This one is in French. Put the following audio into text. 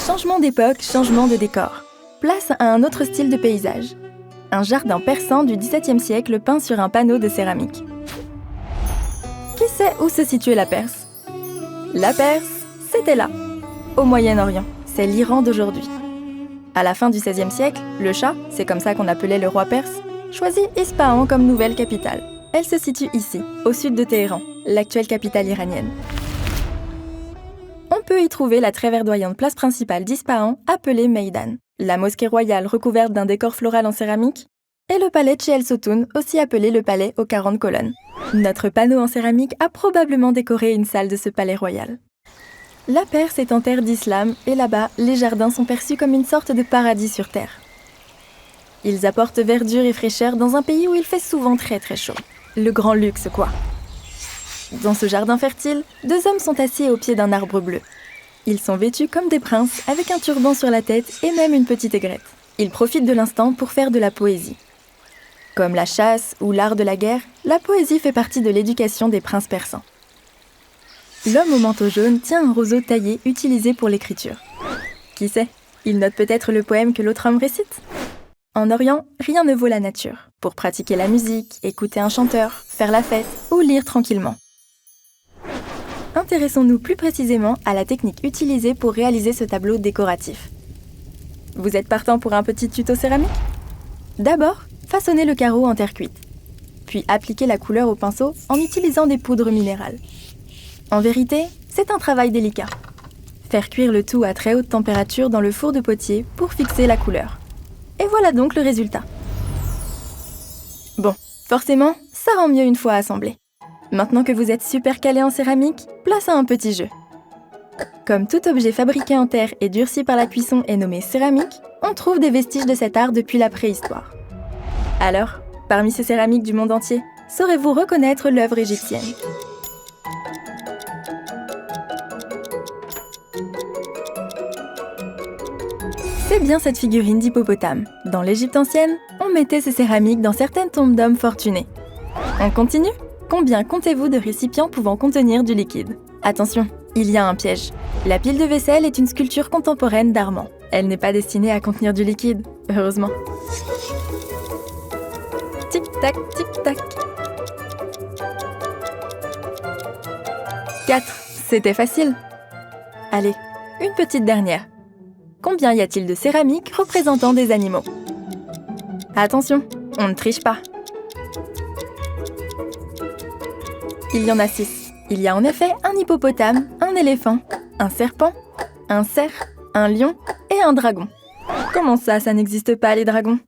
Changement d'époque, changement de décor. Place à un autre style de paysage. Un jardin persan du XVIIe siècle peint sur un panneau de céramique. Qui sait où se situait la Perse? La Perse, c'était là, au Moyen-Orient. C'est l'Iran d'aujourd'hui. À la fin du XVIe siècle, le Shah, c'est comme ça qu'on appelait le roi perse, choisit Ispahan comme nouvelle capitale. Elle se situe ici, au sud de Téhéran, l'actuelle capitale iranienne. On peut y trouver la très verdoyante place principale d'Ispahan, appelée Meydan, la mosquée royale recouverte d'un décor floral en céramique, et le palais Tchel-Sotoun, aussi appelé le palais aux 40 colonnes. Notre panneau en céramique a probablement décoré une salle de ce palais royal. La Perse est en terre d'islam, et là-bas, les jardins sont perçus comme une sorte de paradis sur terre. Ils apportent verdure et fraîcheur dans un pays où il fait souvent très très chaud. Le grand luxe, quoi. Dans ce jardin fertile, deux hommes sont assis au pied d'un arbre bleu. Ils sont vêtus comme des princes, avec un turban sur la tête et même une petite aigrette. Ils profitent de l'instant pour faire de la poésie. Comme la chasse ou l'art de la guerre, la poésie fait partie de l'éducation des princes persans. L'homme au manteau jaune tient un roseau taillé utilisé pour l'écriture. Qui sait, il note peut-être le poème que l'autre homme récite. En Orient, rien ne vaut la nature. Pour pratiquer la musique, écouter un chanteur, faire la fête ou lire tranquillement. Intéressons-nous plus précisément à la technique utilisée pour réaliser ce tableau décoratif. Vous êtes partant pour un petit tuto céramique? D'abord, façonnez le carreau en terre cuite. Puis appliquez la couleur au pinceau en utilisant des poudres minérales. En vérité, c'est un travail délicat. Faire cuire le tout à très haute température dans le four de potier pour fixer la couleur. Et voilà donc le résultat. Bon, forcément, ça rend mieux une fois assemblé. Maintenant que vous êtes super calé en céramique, place à un petit jeu. Comme tout objet fabriqué en terre et durci par la cuisson est nommé céramique, on trouve des vestiges de cet art depuis la préhistoire. Alors, parmi ces céramiques du monde entier, saurez-vous reconnaître l'œuvre égyptienne? C'est bien cette figurine d'hippopotame. Dans l'Égypte ancienne, on mettait ces céramiques dans certaines tombes d'hommes fortunés. On continue? Combien comptez-vous de récipients pouvant contenir du liquide? Attention, il y a un piège. La pile de vaisselle est une sculpture contemporaine d'Armand. Elle n'est pas destinée à contenir du liquide, heureusement. Tic-tac, tic-tac. 4, c'était facile. Allez, une petite dernière. Combien y a-t-il de céramiques représentant des animaux? Attention, on ne triche pas. Il y en a 6. Il y a en effet un hippopotame, un éléphant, un serpent, un cerf, un lion et un dragon. Comment ça n'existe pas les dragons?